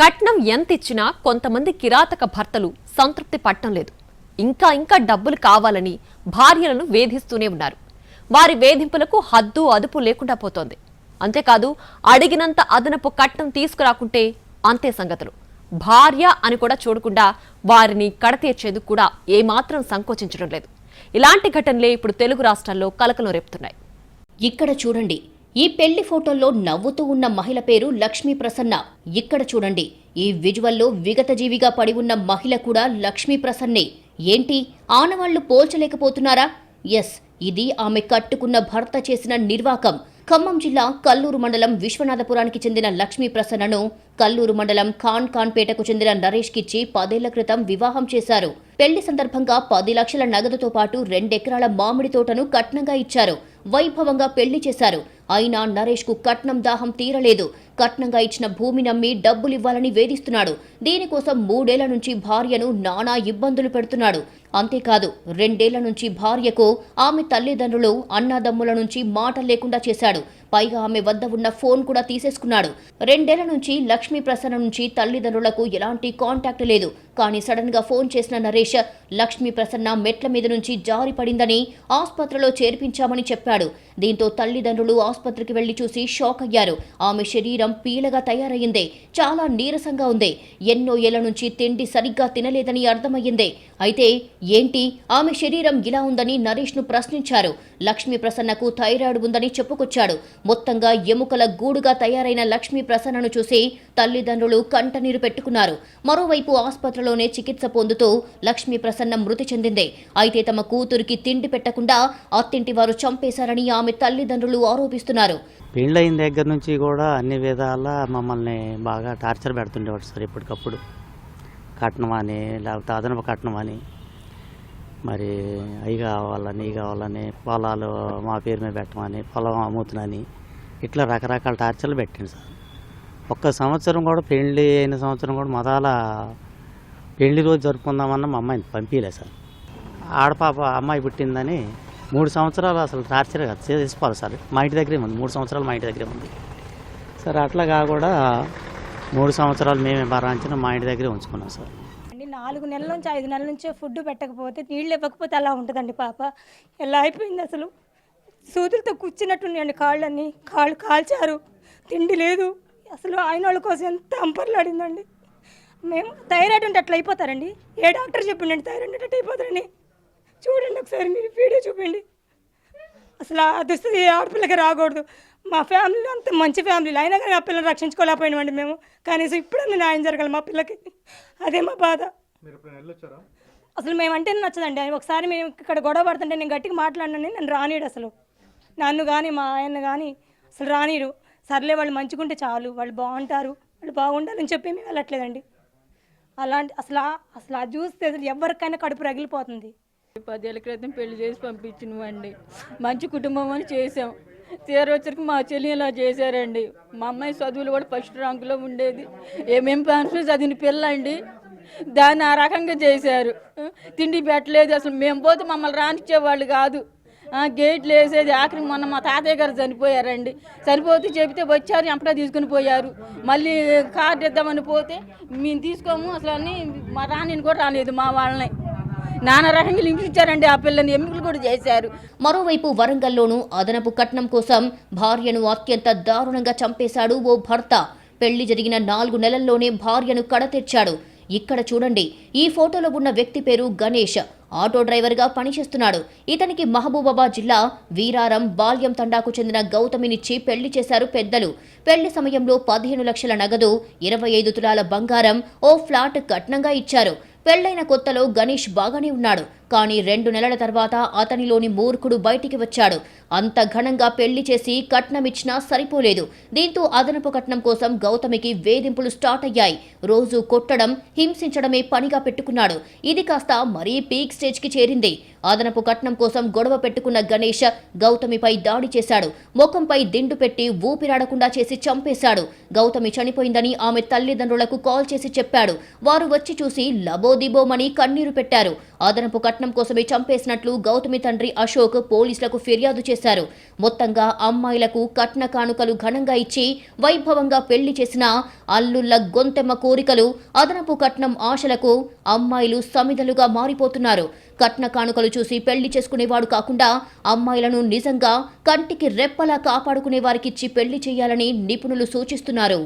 కట్నం ఎంత ఇచ్చినా కొంతమంది కిరాతక భర్తలు సంతృప్తి పట్టడం లేదు. ఇంకా డబ్బులు కావాలని భార్యలను వేధిస్తూనే ఉన్నారు. వారి వేధింపులకు హద్దు అదుపు లేకుండా పోతోంది. అంతేకాదు అడిగినంత అదనపు కట్నం తీసుకురాకుంటే అంతే సంగతులు. భార్య అని కూడా చూడకుండా వారిని కడతీర్చేందుకు కూడా ఏమాత్రం సంకోచించడం లేదు. ఇలాంటి ఘటనలే ఇప్పుడు తెలుగు రాష్ట్రాల్లో కలకలం రేపుతున్నాయి. ఇక్కడ చూడండి, ఈ పెళ్లి ఫోటోల్లో నవ్వుతూ ఉన్న మహిళ పేరు లక్ష్మీ ప్రసన్న. ఇక్కడ చూడండి, ఈ విజువల్లో విగతజీవిగా పడి ఉన్న మహిళ కూడా లక్ష్మీ ప్రసన్నే. ఏంటి, ఆనవాళ్లు పోల్చలేకపోతున్నారా? ఎస్, ఇది ఆమె కట్టుకున్న భర్త చేసిన నిర్వాకం. ఖమ్మం జిల్లా కల్లూరు మండలం విశ్వనాథపురానికి చెందిన లక్ష్మీ ప్రసన్నను కల్లూరు మండలం ఖాన్పేటకు చెందిన నరేష్ కిచ్చి 10 ఏళ్ల క్రితం వివాహం చేశారు. పెళ్లి సందర్భంగా 10 లక్షల నగదుతో పాటు 2 ఎకరాల మామిడి తోటను కట్నంగా ఇచ్చారు. వైభవంగా పెళ్లి చేశారు. అయినా నరేష్ కు కట్నం దాహం తీరలేదు. కట్నంగా ఇచ్చిన భూమి నమ్మి డబ్బులివ్వాలని వేధిస్తున్నాడు. దీనికోసం 3 ఏళ్ల నుంచి భార్యను నానా ఇబ్బందులు పెడుతున్నాడు. అంతేకాదు 2 ఏళ్ల నుంచి భార్యకు ఆమె తల్లిదండ్రులు అన్నాదమ్ముల నుంచి మాట లేకుండా చేశాడు. పైగా ఆమె వద్ద ఉన్న ఫోన్ కూడా తీసేసుకున్నాడు. 2 ఏళ్ల నుంచి లక్ష్మీ ప్రసన్న నుంచి తల్లిదండ్రులకు ఎలాంటి కాంటాక్ట్ లేదు. కానీ సడన్ గా ఫోన్ చేసిన నరేష్ లక్ష్మీ ప్రసన్న మెట్ల మీద నుంచి జారి పడిందని ఆసుపత్రిలో చేర్పించామని చెప్పాడు. దీంతో తల్లిదండ్రులు ఆసుపత్రికి వెళ్లి చూసి షాక్ అయ్యారు. ఆమె శరీరం పీలగా తయారయ్యింది. చాలా నీరసంగా ఉంది. ఎన్నో ఏళ్ల నుంచి తిండి సరిగ్గా తినలేదని అర్థమయ్యింది. అయితే ఏంటి, ఆమె శరీరం ఇలా ఉందని నరేష్ ను ప్రశ్నించారు. లక్ష్మీ ప్రసన్నకు థైరాయిడ్ ఉందని చెప్పుకొచ్చాడు. మొత్తంగా ఎముకల గూడుగా తయారైన లక్ష్మీ ప్రసన్నను చూసి తల్లిదండ్రులు కంటనీరు పెట్టుకున్నారు. మరోవైపు ఆసుపత్రిలోనే చికిత్స పొందుతూ లక్ష్మీ ప్రసన్న మృతి చెందింది. అయితే తమ కూతురికి తిండి పెట్టకుండా అత్తింటి వారు చంపేశారని ఆమె తల్లిదండ్రులు ఆరోపిస్తున్నారు. పెళ్ళైన దగ్గర నుంచి కూడా అన్ని విధాల మమ్మల్ని బాగా టార్చర్ పెడుతుండేవాడు సార్. ఎప్పటికప్పుడు కట్నం అని, లేకపోతే అదనపు కట్నం అని, మరి అవి కావాలని ఈ కావాలని, పొలాలు మా పేరు మీద పెట్టమని, పొలం అమ్ముతున్నాని, ఇట్లా రకరకాల టార్చర్లు పెట్టండి సార్. ఒక్క సంవత్సరం కూడా పెళ్ళి అయిన సంవత్సరం కూడా మొదల పెళ్లి రోజు జరుపుకుందామన్న మా అమ్మాయిని పంపించలే సార్. ఆడపాప అమ్మాయి పుట్టిందని 3 సంవత్సరాలు అసలు టార్చర్ చేసుకోవాలి సార్. మా ఇంటి దగ్గరే ఉంది, 3 సంవత్సరాలు మా ఇంటి దగ్గరే ఉంది సార్. అట్లాగా కూడా 3 సంవత్సరాలు మేమే భరాంచిన మా ఇంటి దగ్గరే ఉంచుకున్నాం సార్. 4 నెలల నుంచి 5 నెలల నుంచి ఫుడ్ పెట్టకపోతే, నీళ్ళు ఇవ్వకపోతే అలా ఉంటుందండి. పాప ఎలా అయిపోయింది అసలు. సూదులతో కూర్చున్నట్టుండండి. కాళ్ళు కాల్చారు. తిండి లేదు అసలు. ఆయన వాళ్ళ కోసం ఎంత అంపర్లాడిందండి. మేము థైరాయిడ్ ఉంటే అట్లా అయిపోతారండి. ఏ డాక్టర్ చెప్పిండండి థైరాయిడ్ ఉంటే అట్లా అయిపోతారని? చూడండి ఒకసారి, మీరు వీడియో చూపిండి. అసలు ఆ దుస్థితి ఆడపిల్లకి రాకూడదు. మా ఫ్యామిలీలో అంత మంచి ఫ్యామిలీలో అయినా కానీ ఆ పిల్లలు రక్షించుకోలేకపోయినామండి మేము. కనీసం ఇప్పుడన్నా న్యాయం జరగాలి మా పిల్లకి. అదే మా బాధ. అసలు మేమంటే నచ్చదండి. ఒకసారి మేము ఇక్కడ గొడవ పడుతుంటే నేను గట్టిగా మాట్లాడినండి, నన్ను రానీడు అసలు. నన్ను కానీ మా ఆయన కానీ అసలు రానీరు. సర్లే, వాళ్ళు మంచిగుంటే చాలు, వాళ్ళు బాగుంటారు, వాళ్ళు బాగుండాలని చెప్పి మేము వెళ్ళట్లేదండి. అలాంటి అసలు అది చూస్తే అసలు ఎవరికైనా కడుపు రగిలిపోతుంది. 10 ఏళ్ల క్రితం పెళ్లి చేసి పంపించినవండి. మంచి కుటుంబం అని చేసాం. తీరొచ్చరికి మా చెల్లి ఇలా చేశారండి. మా అమ్మాయి చదువులు కూడా ఫస్ట్ ర్యాంకులో ఉండేది. ఏమేమి పెన్షన్ చదివిన పిల్ల అండి. దాన్ని ఆ రకంగా చేశారు. తిండి పెట్టలేదు. అసలు మేము పోతే మమ్మల్ని రానిచ్చేవాళ్ళు కాదు. గేట్లు వేసేది. ఆఖరికి మొన్న మా తాతయ్య గారు చనిపోయారండి. చనిపోతే చెబితే వచ్చారు, ఎంపడా తీసుకుని పోయారు. మళ్ళీ కార్డు ఇద్దామని పోతే మేము తీసుకోము అసలు అని మా రాణిని కూడా రాలేదు. మా వాళ్ళని నానా రకంగా లింకించారండి. ఆ పిల్లని ఎన్నికలు కూడా చేశారు. మరోవైపు వరంగల్లోనూ అదనపు కట్నం కోసం భార్యను అత్యంత దారుణంగా చంపేశాడు ఓ భర్త. పెళ్లి జరిగిన 4 నెలల్లోనే భార్యను కడతెచ్చాడు. ఇక్కడ చూడండి, ఈ ఫోటోలో ఉన్న వ్యక్తి పేరు గణేష్. ఆటో డ్రైవర్గా పనిచేస్తున్నాడు. ఇతనికి మహబూబాబాద్ జిల్లా వీరారం బాల్యం తండాకు చెందిన గౌతమినిచ్చి పెళ్లి చేశారు పెద్దలు. పెళ్లి సమయంలో 15 లక్షల నగదు, 25 తులాల బంగారం, ఓ ఫ్లాట్ కట్నంగా ఇచ్చారు. పెళ్లైన కొత్తలో గణేష్ బాగానే ఉన్నాడు. కానీ 2 నెలల తర్వాత అతనిలోని మూర్ఖుడు బయటికి వచ్చాడు. అంత ఘనంగా పెళ్లి చేసి కట్నమిచ్చినా సరిపోలేదు. దీంతో అదనపు కట్నం కోసం గౌతమికి వేధింపులు స్టార్ట్ అయ్యాయి. రోజు కొట్టడం, హింసించడమే పనిగా పెట్టుకున్నాడు. ఇది కాస్త మరీ పీక్ స్టేజ్కి చేరింది. అదనపు కట్నం కోసం గొడవ పెట్టుకున్న గణేష్ గౌతమిపై దాడి చేశాడు. ముఖంపై దిండు పెట్టి ఊపిరాడకుండా చేసి చంపేశాడు. గౌతమి చనిపోయిందని ఆమె తల్లిదండ్రులకు కాల్ చేసి చెప్పాడు. వారు వచ్చి చూసి లబోదిబోమని కన్నీరు పెట్టారు. అదనపు కట్నం కోసమే చంపేసినట్లు గౌతమి తండ్రి అశోక్ పోలీసులకు ఫిర్యాదు చేశారు. మొత్తంగా అమ్మాయిలకు కట్న కానుకలు ఘనంగా ఇచ్చి వైభవంగా పెళ్లి చేసిన అల్లుళ్ల గొంతెమ్మ కోరికలు, అదనపు కట్నం ఆశలకు అమ్మాయిలు సమిధలుగా మారిపోతున్నారు. కట్న కానుకలు చూసి పెళ్లి చేసుకునేవాడు కాకుండా అమ్మాయిలను నిజంగా కంటికి రెప్పలా కాపాడుకునే వారికిచ్చి పెళ్లి చేయాలని నిపుణులు సూచిస్తున్నారు.